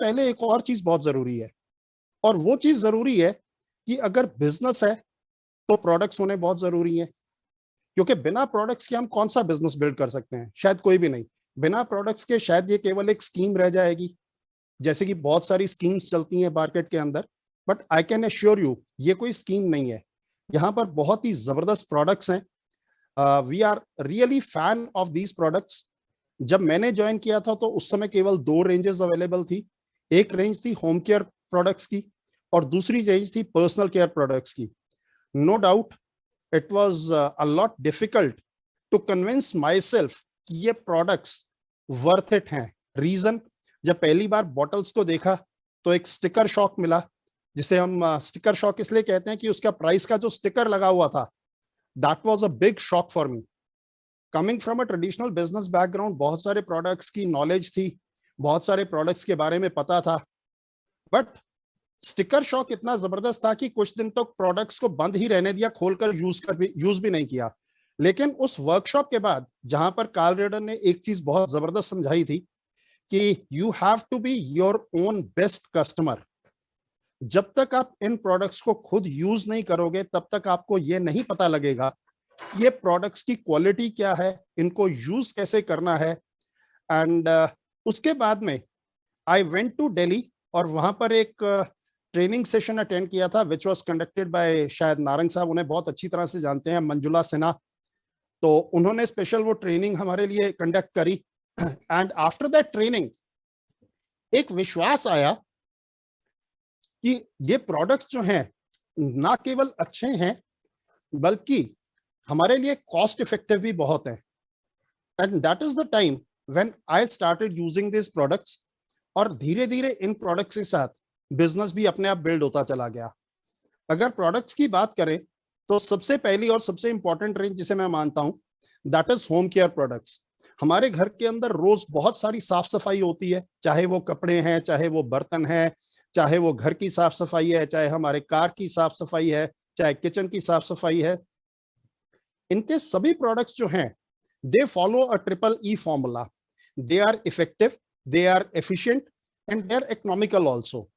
पहले एक और चीज बहुत जरूरी है, और वो चीज जरूरी है कि अगर बिजनेस है तो प्रोडक्ट्स होने बहुत जरूरी है, क्योंकि बिना प्रोडक्ट्स के हम कौन सा बिजनेस बिल्ड कर सकते हैं? शायद कोई भी नहीं। बिना प्रोडक्ट्स के शायद ये केवल एक स्कीम रह जाएगी, जैसे कि बहुत सारी स्कीम्स चलती हैं मार्केट के अंदर, but I can assure you ये कोई स्कीम नहीं है। यहाँ पर बहुत ही जबरदस्त प्रोडक्ट्स हैं। We are really fan of these products. जब मैंने ज्वाइन किया था तो उस समय केवल दो रेंजेस अवेलेबल थी। एक रेंज थी होम केयर प्रोडक्ट्स की और दूसरी रेंज थी पर्सनल केयर प्रोडक्ट्स की। No doubt it was a lot difficult to convince myself कि ये प्रोडक्ट्स वर्थ इट हैं। रीजन, जब पहली बार बॉटल्स को देखा तो एक स्टिकर शॉक मिला, जिसे हम स्टिकर शॉक इसलिए कहते हैं कि उसका प्राइस का जो स्टिकर लगा हुआ था, that was a big shock for me. Coming from a traditional business background, बहुत सारे प्रोडक्ट्स की नॉलेज थी, बहुत सारे प्रोडक्ट्स के बारे में पता था, बट स्टिकर शॉक इतना जबरदस्त था कि कुछ दिन तक प्रोडक्ट्स को बंद ही रहने दिया, खोलकर यूज भी नहीं किया। लेकिन उस वर्कशॉप के बाद जहां पर कार्ल रेडर ने एक चीज बहुत जबरदस्त समझाई थी कि you have to be your own best customer. जब तक आप इन प्रोडक्ट्स को खुद यूज नहीं करोगे तब तक आपको ये नहीं पता लगेगा ये प्रोडक्ट्स की क्वालिटी क्या है, इनको यूज कैसे करना है। एंड उसके बाद में आई वेंट टू दिल्ली और वहां पर एक ट्रेनिंग सेशन अटेंड किया था, विच वाज कंडक्टेड बाय, शायद नारंग साहब उन्हें बहुत अच्छी तरह से जानते हैं, मंजुला सिन्हा। तो उन्होंने स्पेशल वो ट्रेनिंग हमारे लिए कंडक्ट करी। एंड आफ्टर दैट ट्रेनिंग एक विश्वास आया कि ये प्रोडक्ट्स जो हैं ना केवल अच्छे हैं बल्कि हमारे लिए कॉस्ट इफेक्टिव भी बहुत है। And that is the time when I started using this products. और धीरे धीरे इन प्रोडक्ट्स के साथ बिजनेस भी अपने आप बिल्ड होता चला गया। अगर प्रोडक्ट्स की बात करें तो सबसे पहली और सबसे इंपॉर्टेंट रेंज जिसे मैं मानता हूं, that is home care products. हमारे घर के अंदर रोज बहुत सारी साफ सफाई होती है, चाहे वो कपड़े हैं, चाहे वो बर्तन है, चाहे वो घर की साफ सफाई है, चाहे हमारे कार की साफ सफाई है, चाहे किचन की साफ सफाई है। इनके सभी प्रोडक्ट्स जो हैं they follow a triple E formula. They are effective, they are efficient and they are economical also.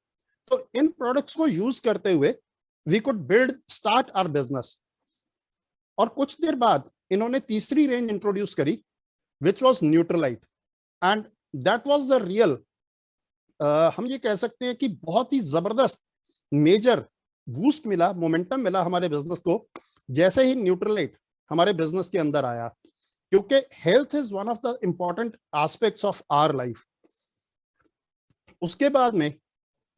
तो इन प्रोडक्ट्स को यूज करते हुए we could build start our business. और कुछ देर बाद इन्होंने तीसरी रेंज इंट्रोड्यूस करी which was Nutrilite. And that was the real, हम ये कह सकते हैं कि बहुत ही जबरदस्त मेजर बूस्ट मिला, मोमेंटम मिला हमारे बिजनेस को जैसे ही न्यूट्रलाइट हमारे बिजनेस के अंदर आया, क्योंकि health is one of the important aspects of our life. उसके बाद में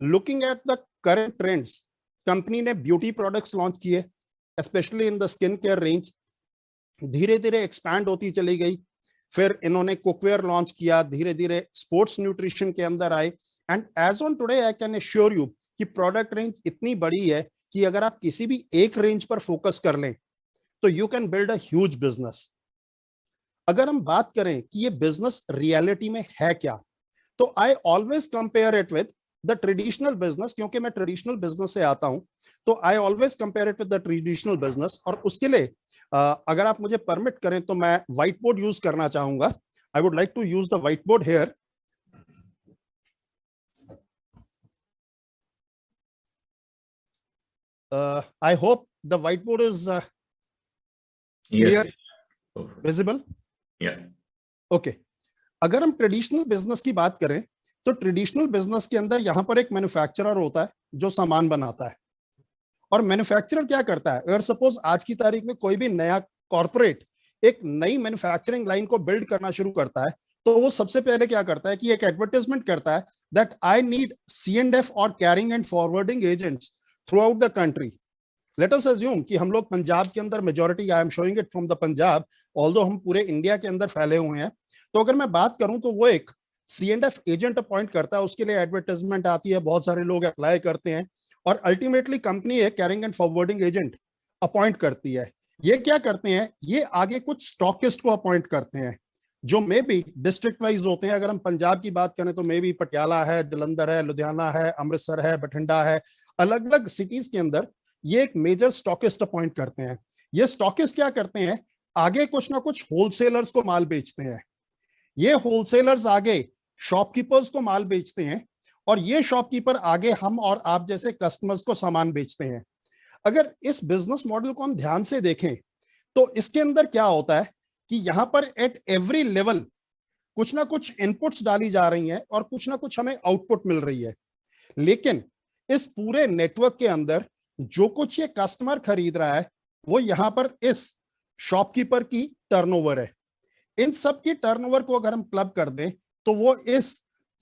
looking at the current trends, company ने ब्यूटी प्रोडक्ट्स लॉन्च किए, specially in the skin care range. धीरे धीरे एक्सपैंड होती चली गई। फिर इन्होंने कुकवेयर लॉन्च किया, धीरे धीरे स्पोर्ट्स न्यूट्रिशन के अंदर आए। And as on today I can assure you कि प्रोडक्ट रेंज इतनी बड़ी है कि अगर आप किसी भी एक रेंज पर फोकस कर लें तो you can build a huge business. अगर हम बात करें कि ये बिजनेस रियलिटी में है क्या, तो I always compare it with the traditional business, क्योंकि मैं ट्रेडिशनल बिजनेस से आता हूं। तो I always compare it with the traditional business. और उसके लिए अगर आप मुझे परमिट करें तो मैं व्हाइट बोर्ड यूज करना चाहूंगा। I would like to use the whiteboard here. I hope the whiteboard is clear, visible. Okay, अगर हम ट्रेडिशनल बिजनेस की बात करें तो ट्रेडिशनल बिजनेस के अंदर यहां पर एक मैन्युफैक्चरर होता है जो सामान बनाता है। और मैन्युफैक्चरर क्या करता है, अगर सपोज आज की तारीख में कोई भी नया कॉर्पोरेट एक नई मैन्युफैक्चरिंग लाइन को बिल्ड करना शुरू करता है तो वो सबसे पहले क्या करता है कि एक एडवर्टाइजमेंट करता है दैट आई नीड C&F और carrying and forwarding agents through out the country. Let us assume कि हम लोग पंजाब के अंदर majority, I am showing it from the Punjab, although हम पूरे इंडिया के अंदर फैले हुए हैं। तो अगर मैं बात करूं तो वो एक C&F एजेंट अपॉइंट करता है, उसके लिए एडवर्टाइजमेंट आती है, बहुत सारे लोग अप्लाई करते हैं और अल्टीमेटली कंपनी एक carrying and forwarding agent appoint करती है। ये क्या करते हैं, ये आगे कुछ स्टॉकिस्ट को अपॉइंट करते हैं जो मे बी डिस्ट्रिक्ट वाइज होते हैं। अगर हम पंजाब की बात करें तो मे बी पटियाला है, जलंधर है, लुधियाना है, अमृतसर है, बठिंडा है, अलग अलग सिटीज के अंदर ये एक मेजर स्टॉकिस्ट अपॉइंट करते हैं। ये स्टॉकिस्ट क्या करते हैं, आगे कुछ ना कुछ होलसेलर्स को माल बेचते हैं। ये होलसेलर्स आगे शॉपकीपर्स को माल बेचते हैं और ये शॉपकीपर आगे हम और आप जैसे कस्टमर्स को सामान बेचते हैं। अगर इस बिजनेस मॉडल को हम ध्यान से देखें तो इसके अंदर क्या होता है कि यहाँ पर एट एवरी लेवल कुछ ना कुछ इनपुट्स डाली जा रही हैं और कुछ ना कुछ हमें आउटपुट मिल रही है। लेकिन इस पूरे नेटवर्क के अंदर जो कुछ ये कस्टमर खरीद रहा है वो यहाँ पर इस शॉपकीपर की टर्नओवर है। इन सब की टर्नओवर को अगर हम क्लब कर दें तो वो इस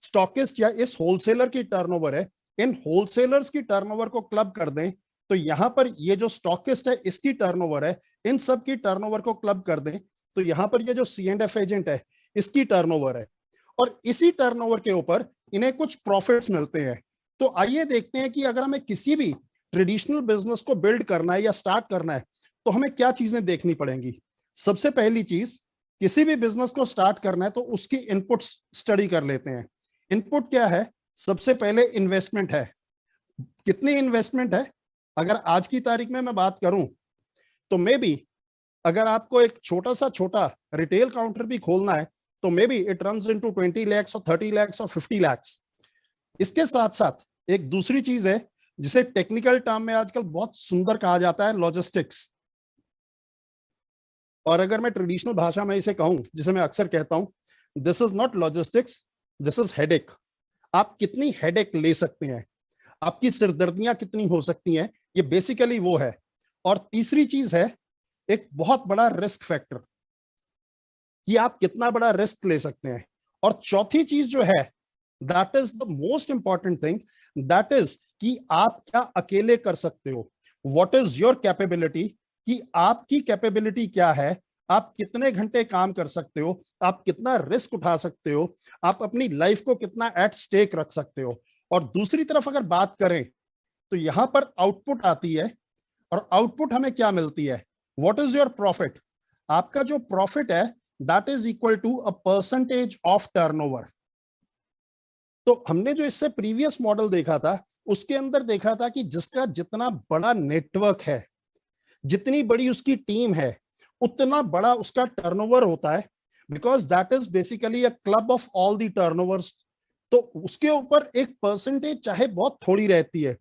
स्टॉकिस्ट या इस होलसेलर की टर्नओवर है। इन होलसेलर्स की टर्नओवर को क्लब कर दें तो यहाँ पर ये जो स्टॉकिस्ट है इसकी टर्नओवर है। इन सब की टर्नओवर को क्लब कर दें तो यहाँ पर ये जो C&F एजेंट है इसकी टर्नओवर है, और इसी टर्नओवर के ऊपर इन्हें कुछ प्रॉफिट्स मिलते हैं। तो आइए देखते हैं कि अगर हमें किसी भी ट्रेडिशनल बिजनेस को बिल्ड करना है या स्टार्ट करना है तो हमें क्या चीजें देखनी पड़ेंगी। सबसे पहली चीज, किसी भी बिजनेस को स्टार्ट करना है तो उसकी इनपुट्स स्टडी कर लेते हैं। इनपुट क्या है? सबसे पहले इन्वेस्टमेंट है। कितनी इन्वेस्टमेंट है? अगर आज की तारीख में मैं बात करूं तो मे बी अगर आपको एक छोटा रिटेल काउंटर भी खोलना है तो may be it runs into 20 lakhs और 30 lakhs और 50 lakhs। इसके साथ साथ एक दूसरी चीज है जिसे टेक्निकल टर्म में आजकल बहुत सुंदर कहा जाता है, लॉजिस्टिक्स। और अगर मैं ट्रेडिशनल भाषा में इसे कहूं, जिसे मैं अक्सर कहता हूं, this is not logistics, this is headache. आप कितनी हेडेक ले सकते हैं, आपकी सिरदर्दियां कितनी हो सकती हैं, ये बेसिकली वो है। और तीसरी चीज है एक बहुत बड़ा रिस्क फैक्टर, कि आप कितना बड़ा रिस्क ले सकते हैं। और चौथी चीज जो है, that is the most important thing, that is कि आप क्या अकेले कर सकते हो। व्हाट इज योर कैपेबिलिटी, कि आपकी कैपेबिलिटी क्या है, आप कितने घंटे काम कर सकते हो, आप कितना रिस्क उठा सकते हो, आप अपनी लाइफ को कितना एट स्टेक रख सकते हो। और दूसरी तरफ अगर बात करें तो यहां पर आउटपुट आती है, और आउटपुट हमें क्या मिलती है? What is your profit? आपका जो प्रॉफिट है that is equal to a percentage of turnover. तो हमने जो इससे प्रीवियस मॉडल देखा था उसके अंदर देखा था कि जिसका जितना बड़ा नेटवर्क है, जितनी बड़ी उसकी टीम है, उतना बड़ा उसका टर्नओवर होता है, because that is basically a club of all the turnovers. तो उसके ऊपर एक परसेंटेज चाहे बहुत थोड़ी रहती है,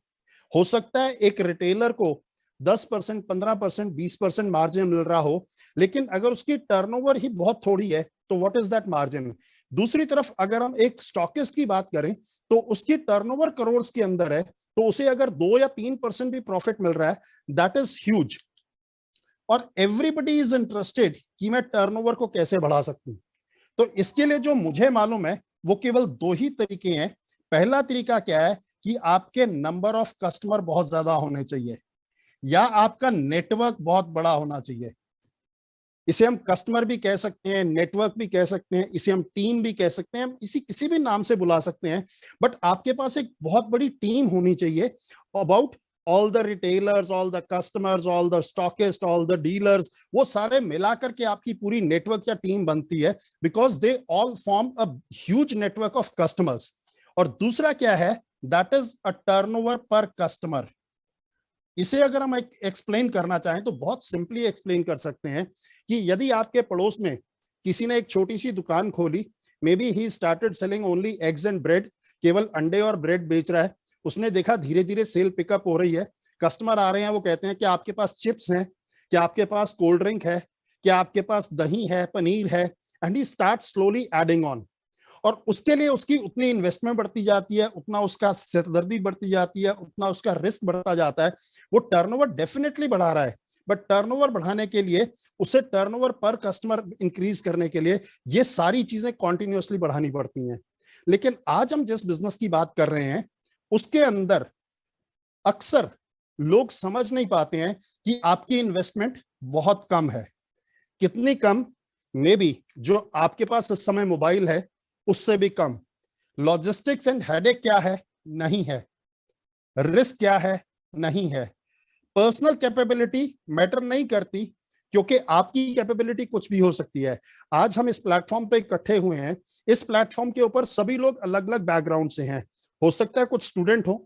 हो सकता है एक रिटेलर को 10%, 15%, 20% मार्जिन मिल रहा हो, लेकिन अगर उसकी टर्नओवर ही बहुत थोड़ी है तो व्हाट इज दैट मार्जिन। दूसरी तरफ अगर हम एक स्टॉकिस्ट की बात करें तो उसकी टर्नओवर करोड़ के अंदर है, तो उसे अगर 2 या 3% भी प्रॉफिट मिल रहा है, दैट इज ह्यूज। और एवरीबडी इज इंटरेस्टेड कि मैं टर्नओवर को कैसे बढ़ा सकूं। तो इसके लिए जो मुझे मालूम है वो केवल 2 ही तरीके हैं। पहला तरीका क्या है कि आपके नंबर ऑफ कस्टमर बहुत ज्यादा होने चाहिए, या आपका नेटवर्क बहुत बड़ा होना चाहिए। इसे हम कस्टमर भी कह सकते हैं, नेटवर्क भी कह सकते हैं, इसे हम टीम भी कह सकते हैं, हम इसी किसी भी नाम से बुला सकते हैं। बट आपके पास एक बहुत बड़ी टीम होनी चाहिए about all the retailers, all the customers, all the stockist, all the dealers, वो सारे मिलाकर के आपकी पूरी नेटवर्क या टीम बनती है, because they all form a huge network of customers. और दूसरा क्या है, दैट इज अ टर्नओवर पर कस्टमर। इसे अगर हम एक्सप्लेन करना चाहें तो बहुत सिंपली एक्सप्लेन कर सकते हैं कि यदि आपके पड़ोस में किसी ने एक छोटी सी दुकान खोली, may be he started selling only eggs and bread, केवल अंडे और ब्रेड बेच रहा है। उसने देखा धीरे धीरे सेल पिकअप हो रही है, कस्टमर आ रहे हैं, वो कहते हैं कि आपके पास चिप्स हैं, क्या आपके पास कोल्ड ड्रिंक है, क्या आपके पास दही है, पनीर है, and he start slowly adding on. और उसके लिए उसकी उतनी इन्वेस्टमेंट बढ़ती जाती है, उतना उसका सिरदर्दी बढ़ती जाती है, उतना उसका रिस्क बढ़ता जाता है। वो टर्नओवर डेफिनेटली बढ़ा रहा है, बट टर्नओवर बढ़ाने के लिए, उसे टर्नओवर पर कस्टमर इंक्रीज करने के लिए ये सारी चीजें कॉन्टिन्यूसली बढ़ानी पड़ती हैं। लेकिन आज हम जिस बिजनेस की बात कर रहे हैं उसके अंदर अक्सर लोग समझ नहीं पाते हैं कि आपकी इन्वेस्टमेंट बहुत कम है। कितनी कम? मे बी जो आपके पास इस समय मोबाइल है उससे भी कम। लॉजिस्टिक्स एंड हेडेक क्या है? नहीं है। रिस्क क्या है? नहीं है। पर्सनल कैपेबिलिटी मैटर नहीं करती, क्योंकि आपकी कैपेबिलिटी कुछ भी हो सकती है। आज हम इस प्लेटफॉर्म पे इकट्ठे हुए हैं, इस प्लेटफॉर्म के ऊपर सभी लोग अलग अलग बैकग्राउंड से हैं। हो सकता है कुछ स्टूडेंट हो,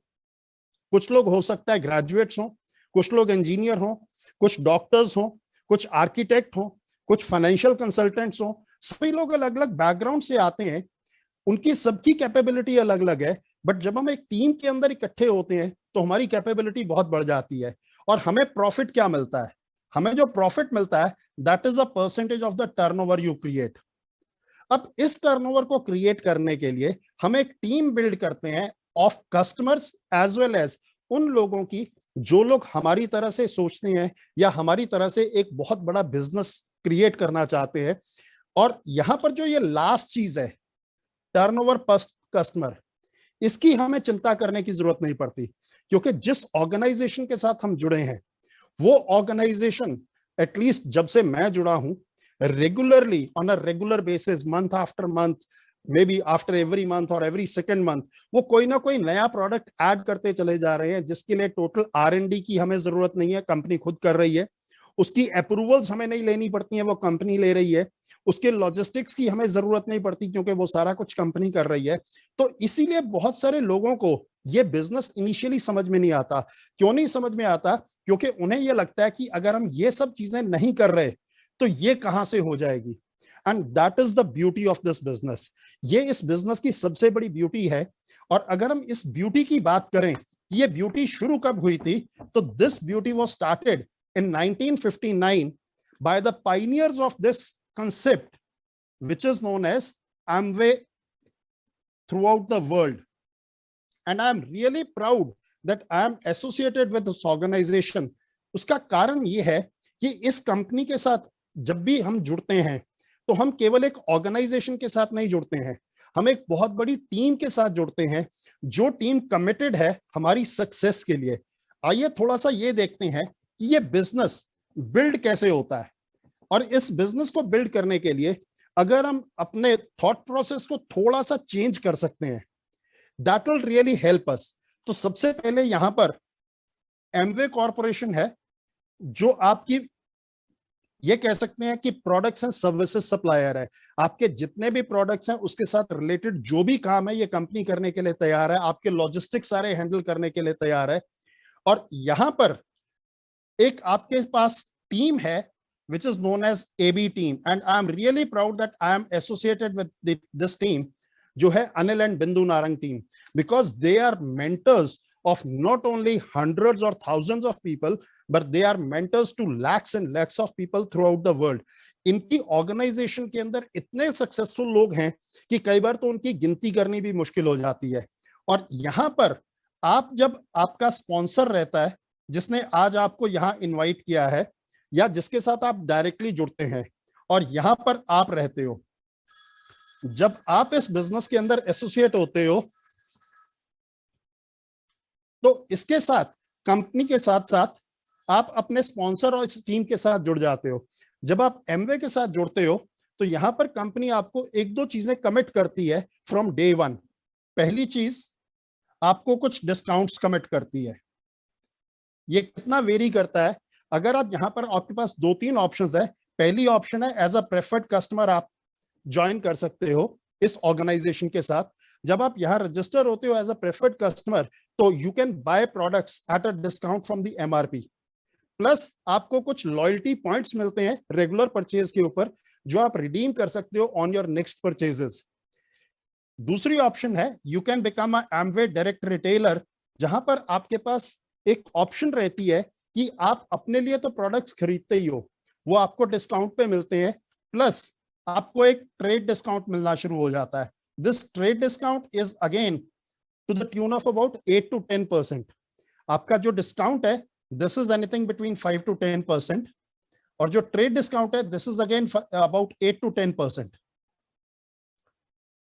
कुछ लोग हो सकता है ग्रेजुएट्स हो, कुछ लोग इंजीनियर हो, कुछ डॉक्टर्स हो, कुछ आर्किटेक्ट हो, कुछ फाइनेंशियल कंसल्टेंट्स हो। सभी लोग अलग अलग बैकग्राउंड से आते हैं, उनकी सबकी कैपेबिलिटी अलग अलग है, बट जब हम एक टीम के अंदर इकट्ठे होते हैं तो हमारी कैपेबिलिटी बहुत बढ़ जाती है। और हमें प्रॉफिट क्या मिलता है? हमें जो प्रॉफिट मिलता है that is a percentage of the turnover you create. अब इस टर्नओवर को क्रिएट करने के लिए हम एक टीम बिल्ड करते हैं of customers as well as उन लोगों की जो लोग हमारी तरह से सोचते हैं या हमारी तरह से एक बहुत बड़ा बिजनेस क्रिएट करना चाहते हैं। और यहां पर जो ये लास्ट चीज है, टर्नओवर पर कस्टमर, इसकी हमें चिंता करने की जरूरत नहीं पड़ती, क्योंकि जिस ऑर्गेनाइजेशन के साथ हम जुड़े हैं वो ऑर्गेनाइजेशन एटलीस्ट जब से मैं जुड़ा हूं regularly on a regular basis month after month, may be after every month और एवरी सेकेंड मंथ, वो कोई ना कोई नया प्रोडक्ट ऐड करते चले जा रहे हैं जिसके लिए टोटल R&D की हमें जरूरत नहीं है, कंपनी खुद कर रही है। उसकी अप्रूवल्स हमें नहीं लेनी पड़ती है, वो कंपनी ले रही है। उसके लॉजिस्टिक्स की हमें जरूरत नहीं पड़ती क्योंकि वो सारा कुछ कंपनी कर रही है। तो इसीलिए बहुत सारे लोगों को ये बिजनेस इनिशियली समझ में नहीं आता। क्यों नहीं समझ में आता? क्योंकि उन्हें ये लगता है कि अगर हम ये सब चीजें नहीं कर रहे तो ये कहां से हो जाएगी। And that is the beauty of this business. ये इस बिजनेस की सबसे बड़ी ब्यूटी है। और अगर हम इस ब्यूटी की बात करें, ये ब्यूटी शुरू कब हुई थी, तो this beauty was started in 1959 by the pioneers of this concept which is known as Amway throughout the world. And I am really proud that I am associated with this organization. उसका कारण ये है कि इस company के साथ जब भी हम जुड़ते हैं तो हम केवल एक ऑर्गेनाइजेशन के साथ नहीं जुड़ते हैं, हम एक बहुत बड़ी टीम के साथ जुड़ते हैं जो टीम कमिटेड है हमारी सक्सेस के लिए। आइए थोड़ा सा ये देखते हैं कि ये बिजनेस बिल्ड कैसे होता है। और इस बिजनेस को बिल्ड करने के लिए अगर हम अपने थॉट प्रोसेस को थोड़ा सा चेंज कर सकते हैं that will really help us. तो सबसे पहले यहां पर एमवे कॉर्पोरेशन है जो आपकी ये कह सकते हैं कि प्रोडक्ट्स एंड सर्विसेज सप्लायर है। आपके जितने भी प्रोडक्ट्स हैं उसके साथ रिलेटेड जो भी काम है ये कंपनी करने के लिए तैयार है, आपके लॉजिस्टिक्स सारे हैंडल करने के लिए तैयार है। और यहां पर एक आपके पास टीम है which is known as AB team and I am really proud that I am associated with this team जो है Anil and Bindu Narang team, because they are mentors of not only hundreds or thousands of people but they are mentors to lakhs and lakhs of people throughout the world. इनकी organisation के अंदर इतने successful लोग हैं कि कई बार तो उनकी गिनती करनी भी मुश्किल हो जाती है। और यहां पर आप जब आपका स्पॉन्सर रहता है जिसने आज आपको यहां इनवाइट किया है या जिसके साथ आप डायरेक्टली जुड़ते हैं और यहां पर आप रहते हो, जब आप इस बिजनेस के अंदर एसोसिएट होते हो तो इसके साथ कंपनी के साथ साथ आप अपने स्पॉन्सर और इस टीम के साथ जुड़ जाते हो। जब आप एमवे के साथ जुड़ते हो तो यहां पर कंपनी आपको एक दो चीजें कमिट करती है फ्रॉम डे वन। पहली चीज, आपको कुछ डिस्काउंट्स कमिट करती है। ये कितना वेरी करता है, अगर आप यहां पर आपके पास दो तीन ऑप्शंस है। पहली ऑप्शन है एज अ प्रेफर्ड कस्टमर आप ज्वाइन कर सकते हो इस ऑर्गेनाइजेशन के साथ। जब आप यहां रजिस्टर होते हो एज अ प्रेफर्ड कस्टमर तो you can by products at a discount from the MRP, plus आपको कुछ लॉयल्टी पॉइंट्स मिलते हैं रेगुलर परचेज के ऊपर जो आप रिडीम कर सकते हो ऑन योर नेक्स्ट परचेजेस। दूसरी ऑप्शन है you can become a Amway direct retailer, जहां पर आपके पास एक ऑप्शन रहती है कि आप अपने लिए तो प्रोडक्ट्स खरीदते ही हो, वो आपको डिस्काउंट पे मिलते हैं, प्लस आपको एक ट्रेड डिस्काउंट मिलना शुरू हो जाता है। This trade discount is again to the tune of about 8 to 10%। आपका जो डिस्काउंट है this is anything between 5 to 10%, और जो ट्रेड डिस्काउंट है this is again about 8 to 10%।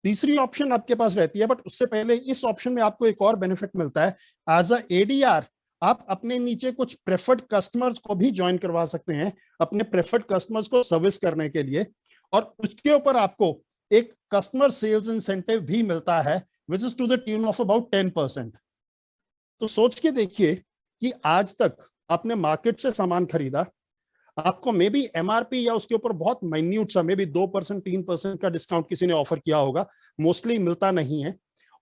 तीसरी ऑप्शन आपके पास रहती है, बट उससे पहले इस ऑप्शन में आपको एक और बेनिफिट मिलता है। एज अ ADR आप अपने नीचे कुछ प्रेफर्ड कस्टमर्स को भी ज्वाइन करवा सकते हैं अपने प्रेफर्ड कस्टमर्स को सर्विस करने के लिए, और उसके ऊपर आपको एक कस्टमर सेल्स इंसेंटिव भी मिलता है which is to the tune of about 10%। तो सोच के देखिए कि आज तक आपने मार्केट से सामान खरीदा, आपको मे बी MRP या उसके ऊपर बहुत माइन्यूट सा मे बी 2% 3% का डिस्काउंट किसी ने ऑफर किया होगा, मोस्टली मिलता नहीं है,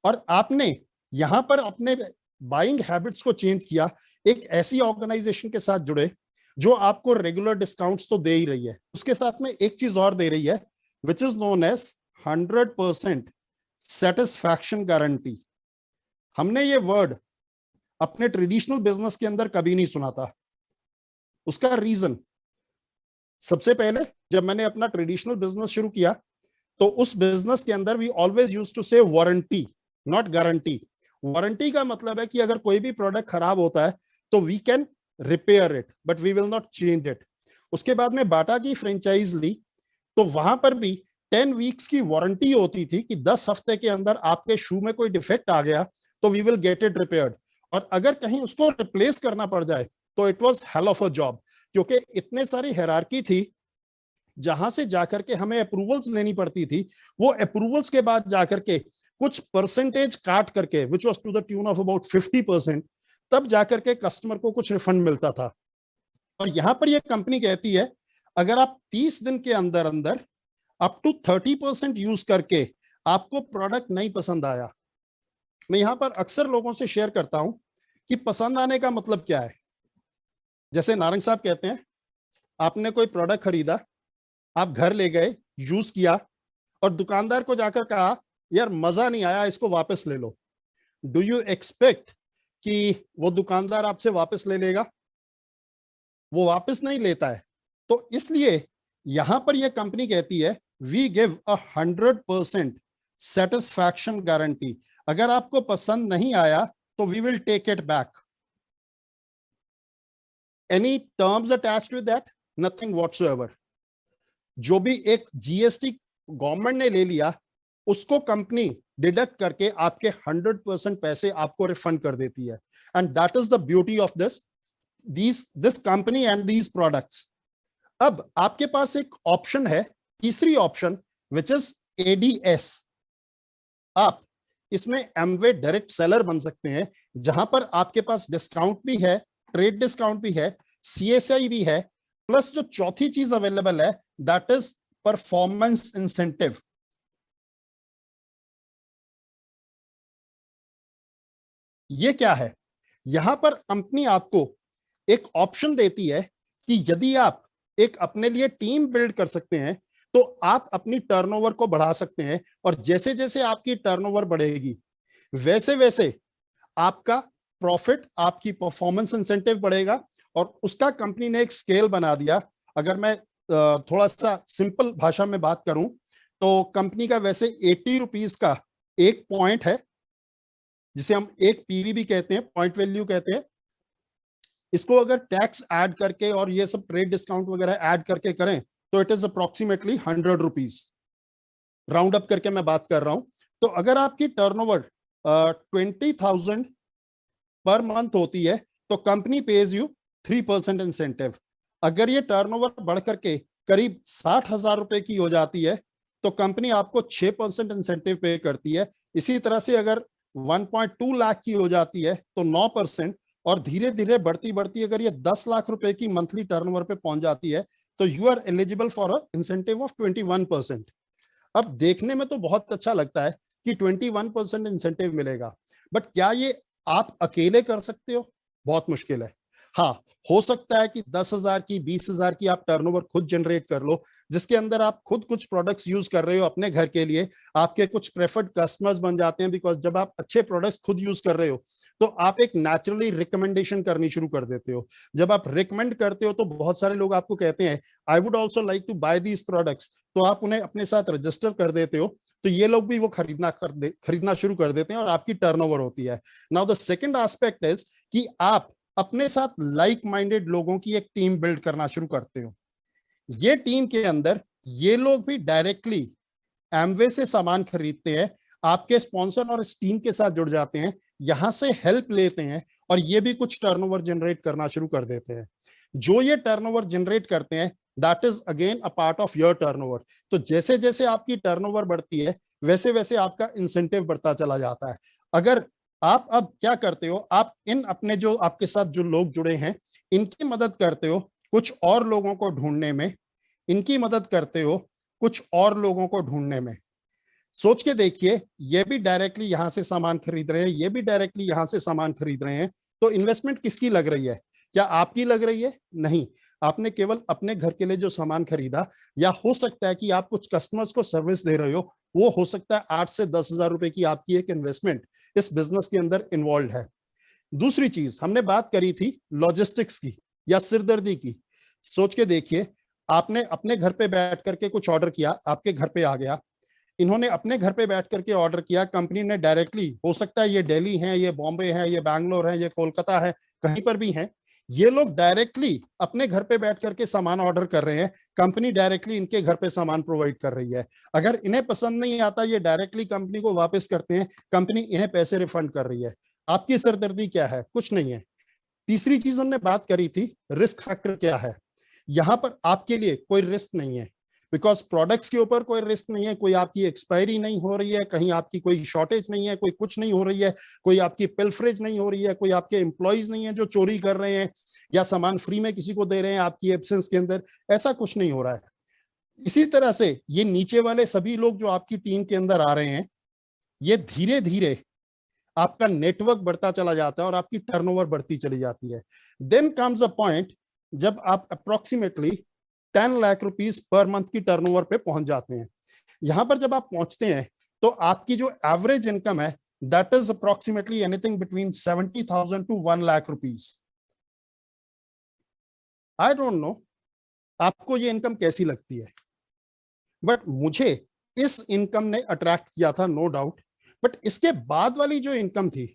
और आपने यहां पर अपने बाइंग हैबिट्स को चेंज किया, एक ऐसी ऑर्गेनाइजेशन के साथ जुड़े जो आपको रेगुलर डिस्काउंट्स तो दे ही रही है, उसके साथ में एक चीज और दे रही है which is known as 100% satisfaction guarantee. हमने ये वर्ड अपने ट्रेडिशनल बिजनेस के अंदर कभी नहीं सुना था। उसका रीजन, सबसे पहले जब मैंने अपना ट्रेडिशनल बिजनेस शुरू किया तो उस बिजनेस के अंदर वी ऑलवेज यूज टू से वारंटी, नॉट गारंटी। वारंटी का मतलब है कि अगर कोई भी प्रोडक्ट खराब होता है तो we can repair it, but we will not change it. उसके बाद में बाटा की फ्रेंचाइज ली तो वहां पर भी 10 वीक्स की वारंटी होती थी कि 10 हफ्ते के अंदर आपके शू में कोई डिफेक्ट आ गया तो we will get it repaired, और अगर कहीं उसको रिप्लेस करना पड़ जाए तो it was hell of a job, क्योंकि इतने सारी हायरार्की थी जहां से जाकर के हमें अप्रूवल्स लेनी पड़ती थी। वो अप्रूवल्स के बाद जाकर के कुछ परसेंटेज काट करके, which was to the tune of about 50%, तब जाकर के कस्टमर को कुछ रिफंड मिलता था। और यहां पर ये कंपनी कहती है अगर आप 30 दिन के अंदर अंदर अप टू 30% यूज करके आपको प्रोडक्ट नहीं पसंद आया, मैं यहां पर अक्सर लोगों से शेयर करता हूं कि पसंद आने का मतलब क्या है। जैसे नारंग साहब कहते हैं, आपने कोई प्रोडक्ट खरीदा, आप घर ले गए, यूज किया, और दुकानदार को जाकर कहा यार मजा नहीं आया, इसको वापस ले लो। डू यू एक्सपेक्ट कि वो दुकानदार आपसे वापस ले लेगा? वो वापस नहीं लेता है। तो इसलिए यहां पर यह कंपनी कहती है वी गिव 100% सेटिस्फैक्शन गारंटी। अगर आपको पसंद नहीं आया तो we will take it back. Any terms attached with that? Nothing whatsoever. जो भी एक जीएसटी गवर्नमेंट ने ले लिया उसको कंपनी डिडक्ट करके आपके 100% पैसे आपको रिफंड कर देती है। And that is the beauty of this company and these products. अब आपके पास एक ऑप्शन है, तीसरी ऑप्शन, विच इज एडीएस। आप इसमें एमवे डायरेक्ट सेलर बन सकते हैं, जहां पर आपके पास डिस्काउंट भी है, ट्रेड डिस्काउंट भी है, सीएसआई भी है, प्लस जो चौथी चीज अवेलेबल है दैट इज परफॉर्मेंस इंसेंटिव। ये क्या है? यहां पर कंपनी आपको एक ऑप्शन देती है कि यदि आप एक अपने लिए टीम बिल्ड कर सकते हैं तो आप अपनी टर्नओवर को बढ़ा सकते हैं, और जैसे जैसे आपकी टर्नओवर बढ़ेगी वैसे वैसे आपका प्रॉफिट, आपकी परफॉर्मेंस इंसेंटिव बढ़ेगा। और उसका कंपनी ने एक स्केल बना दिया। अगर मैं थोड़ा सा सिंपल भाषा में बात करूं तो कंपनी का वैसे 80 रुपीज का एक पॉइंट है, जिसे हम एक पीवी भी कहते हैं, पॉइंट वैल्यू कहते हैं। इसको अगर टैक्स ऐड करके और ये सब ट्रेड डिस्काउंट वगैरह ऐड करके करें तो it is approximately 100 rupees, round up करके मैं बात कर रहा हूं। तो अगर आपकी टर्नओवर 20,000 पर मंथ होती है तो कंपनी पेज यू 3% इंसेंटिव। अगर ये टर्नओवर बढ़ करके करीब 60,000 रुपए की हो जाती है तो कंपनी आपको 6% इंसेंटिव पे करती है। इसी तरह से अगर 1.2 लाख की हो जाती है तो 9%, और धीरे धीरे बढ़ती बढ़ती अगर ये 10 लाख रुपए की मंथली टर्नओवर पे पहुंच जाती है तो you are eligible for a incentive of 21%। अब देखने में तो बहुत अच्छा लगता है कि 21% इंसेंटिव मिलेगा, बट क्या ये आप अकेले कर सकते हो? बहुत मुश्किल है। हाँ, हो सकता है कि 10,000 की, 20,000 की आप टर्नओवर खुद जनरेट कर लो, जिसके अंदर आप खुद कुछ प्रोडक्ट्स यूज कर रहे हो अपने घर के लिए, आपके कुछ प्रेफर्ड कस्टमर्स बन जाते हैं। बिकॉज जब आप अच्छे प्रोडक्ट्स खुद यूज कर रहे हो तो आप एक नेचुरली रिकमेंडेशन करनी शुरू कर देते हो। जब आप रिकमेंड करते हो तो बहुत सारे लोग आपको कहते हैं I would also like to buy these products, तो आप उन्हें अपने साथ रजिस्टर कर देते हो, तो ये लोग भी वो खरीदना शुरू कर देते हैं और आपकी टर्नओवर होती है। Now the second aspect is कि आप अपने साथ लाइक माइंडेड लोगों की एक टीम बिल्ड करना शुरू करते हो। ये टीम के अंदर ये लोग भी डायरेक्टली एमवे से सामान खरीदते हैं, आपके स्पॉन्सर और इस टीम के साथ जुड़ जाते हैं, यहां से हेल्प लेते हैं, और ये भी कुछ टर्नओवर जनरेट करना शुरू कर देते हैं। जो ये टर्नओवर जनरेट करते हैं that is again a part of your turnover. तो जैसे जैसे आपकी टर्नओवर बढ़ती है वैसे वैसे आपका इंसेंटिव बढ़ता चला जाता है। अगर आप अब क्या करते हो, आप इन अपने जो आपके साथ जो लोग जुड़े हैं इनकी मदद करते हो कुछ और लोगों को ढूंढने में, इनकी मदद करते हो कुछ और लोगों को ढूंढने में। सोच के देखिए, ये भी डायरेक्टली यहां से सामान खरीद रहे हैं, ये भी डायरेक्टली यहां से सामान खरीद रहे हैं, तो इन्वेस्टमेंट किसकी लग रही है? क्या आपकी लग रही है? नहीं, आपने केवल अपने घर के लिए जो सामान खरीदा, या हो सकता है कि आप कुछ कस्टमर्स को सर्विस दे रहे हो, वो हो सकता है 8 से 10,000 रुपए की आपकी एक इन्वेस्टमेंट। इस बिजनेस के अंदर इन्वॉल्व है। दूसरी चीज, हमने बात करी थी लॉजिस्टिक्स की या सिरदर्दी की। सोच के देखिए, आपने अपने घर पे बैठ करके कुछ ऑर्डर किया, आपके घर पे आ गया, इन्होंने अपने घर पे बैठ करके ऑर्डर किया, कंपनी ने डायरेक्टली, हो सकता है ये दिल्ली है, ये बॉम्बे है, ये बैंगलोर है, ये कोलकाता है, कहीं पर भी है, ये लोग डायरेक्टली अपने घर पे बैठ करके सामान ऑर्डर कर रहे हैं, कंपनी डायरेक्टली इनके घर पे सामान प्रोवाइड कर रही है। अगर इन्हें पसंद नहीं आता, ये डायरेक्टली कंपनी को वापस करते हैं, कंपनी इन्हें पैसे रिफंड कर रही है। आपकी सरदर्दी क्या है? कुछ नहीं है। तीसरी चीज हमने बात करी थी, रिस्क फैक्टर क्या है। यहां पर आपके लिए कोई रिस्क नहीं है, बिकॉज प्रोडक्ट्स के ऊपर कोई रिस्क नहीं है, कोई आपकी एक्सपायरी नहीं हो रही है, कहीं आपकी कोई शॉर्टेज नहीं है, कोई कुछ नहीं हो रही है, कोई आपकी पिलफरेज नहीं हो रही है, कोई आपके एम्प्लॉयज नहीं है जो चोरी कर रहे हैं या सामान फ्री में किसी को दे रहे हैं आपकी एब्सेंस के अंदर, ऐसा कुछ नहीं हो रहा है। इसी तरह से ये नीचे वाले सभी लोग जो आपकी टीम के अंदर आ रहे हैं, ये धीरे धीरे आपका नेटवर्क बढ़ता चला जाता है और आपकी टर्नओवर बढ़ती चली जाती है। देन कम्स अ पॉइंट जब आप approximately 10 lakh rupees per month की टर्नओवर पे पहुंच जाते हैं। यहां पर जब आप पहुंचते हैं तो आपकी जो एवरेज इनकम है, that is approximately anything between 70,000 to 1 lakh rupees. I don't know आपको ये इनकम कैसी लगती है, बट मुझे इस इनकम ने अट्रैक्ट किया था, नो डाउट। बट इसके बाद वाली जो इनकम थी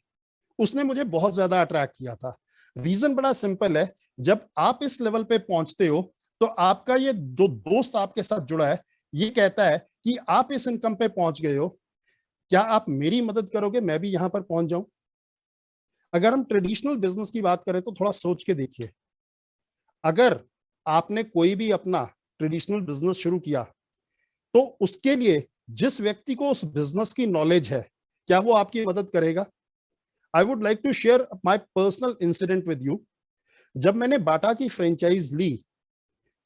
उसने मुझे बहुत ज्यादा अट्रैक्ट किया था। रीजन बड़ा सिंपल है, जब आप इस लेवल पे पहुंचते हो तो आपका ये दोस्त आपके साथ जुड़ा है, ये कहता है कि आप इस इनकम पे पहुंच गए हो, क्या आप मेरी मदद करोगे मैं भी यहां पर पहुंच जाऊं। अगर हम ट्रेडिशनल बिजनेस की बात करें तो थोड़ा सोच के देखिए, अगर आपने कोई भी अपना ट्रेडिशनल बिजनेस शुरू किया तो उसके लिए जिस व्यक्ति को उस बिजनेस की नॉलेज है, क्या वो आपकी मदद करेगा? I would like to share my personal incident with you. जब मैंने बाटा की फ्रेंचाइज ली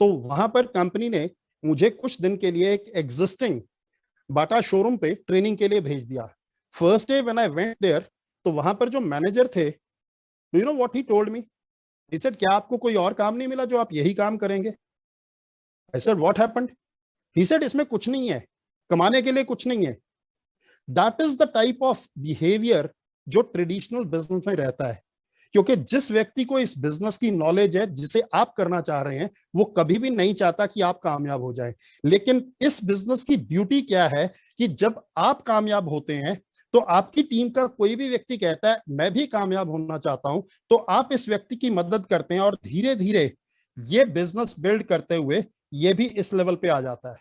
तो वहां पर कंपनी ने मुझे कुछ दिन के लिए एक एग्जिस्टिंग बाटा शोरूम पे ट्रेनिंग के लिए भेज दिया। First day when I went there, तो वहां पर जो मैनेजर थे, do you know what he told me? He said, क्या आपको कोई और काम नहीं मिला जो आप यही काम करेंगे? I said, what happened? He said, इसमें कुछ नहीं है, कमाने के लिए कुछ नहीं है। That is the type of behaviour जो ट्रेडिशनल बिजनेस में रहता है, क्योंकि जिस व्यक्ति को इस बिजनेस की नॉलेज है जिसे आप करना चाह रहे हैं, वो कभी भी नहीं चाहता कि आप कामयाब हो जाए। लेकिन इस बिजनेस की ब्यूटी क्या है कि जब आप कामयाब होते हैं तो आपकी टीम का कोई भी व्यक्ति कहता है मैं भी कामयाब होना चाहता हूं, तो आप इस व्यक्ति की मदद करते हैं और धीरे धीरे ये बिजनेस बिल्ड करते हुए ये भी इस लेवल पे आ जाता है।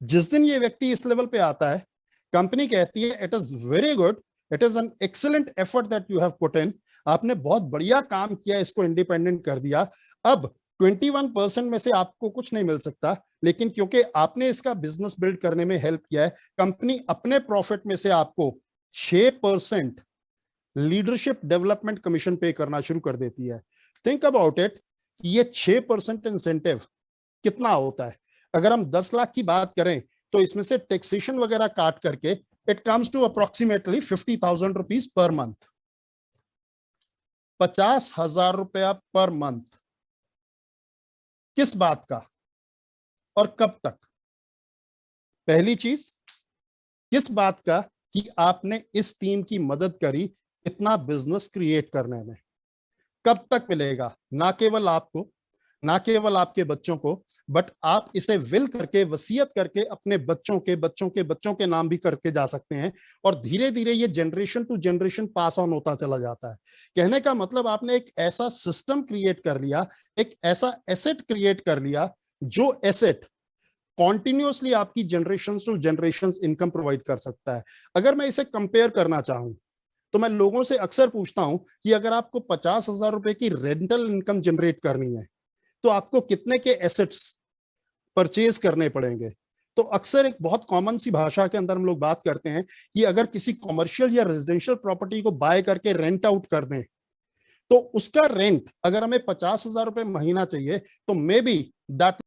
जिस दिन ये व्यक्ति इस लेवल पे आता है, कंपनी कहती है it is very good, it is an excellent effort that you have put in, आपने बहुत बढ़िया काम किया, इसको इंडिपेंडेंट कर दिया। अब 21% में से आपको कुछ नहीं मिल सकता, लेकिन क्योंकि आपने इसका बिजनेस बिल्ड करने में हेल्प किया है, कंपनी अपने प्रॉफिट में से आपको 6% लीडरशिप डेवलपमेंट कमीशन पे करना शुरू कर देती है। थिंक अबाउट इट, ये 6% इंसेंटिव कितना होता है? अगर हम 10 लाख की बात करें तो इसमें से टैक्सेशन वगैरह काट करके it comes to approximately 50,000 rupees per month. 50,000 रुपया पर मंथ, किस बात का और कब तक? पहली चीज, किस बात का कि आपने इस टीम की मदद करी इतना बिजनेस क्रिएट करने में। कब तक मिलेगा? ना केवल आपको, ना केवल आपके बच्चों को, बट आप इसे विल करके, वसीयत करके अपने बच्चों के बच्चों के बच्चों के नाम भी करके जा सकते हैं, और धीरे धीरे ये generation to generation pass on होता चला जाता है। कहने का मतलब, आपने एक ऐसा सिस्टम क्रिएट कर लिया, एक ऐसा एसेट क्रिएट कर लिया, जो एसेट कॉन्टिन्यूसली आपकी generation to generation income provide कर सकता है। अगर मैं इसे कंपेयर करना चाहूं तो मैं लोगों से अक्सर पूछता हूं कि अगर आपको 50,000 रुपए की रेंटल इनकम जनरेट करनी है तो आपको कितने के एसेट्स परचेज करने पड़ेंगे। तो अक्सर एक बहुत कॉमन सी भाषा के अंदर हम लोग बात करते हैं कि अगर किसी कॉमर्शियल या रेजिडेंशियल प्रॉपर्टी को बाय करके रेंट आउट कर दें तो उसका रेंट अगर हमें 50,000 रुपए महीना चाहिए तो मे बी दैट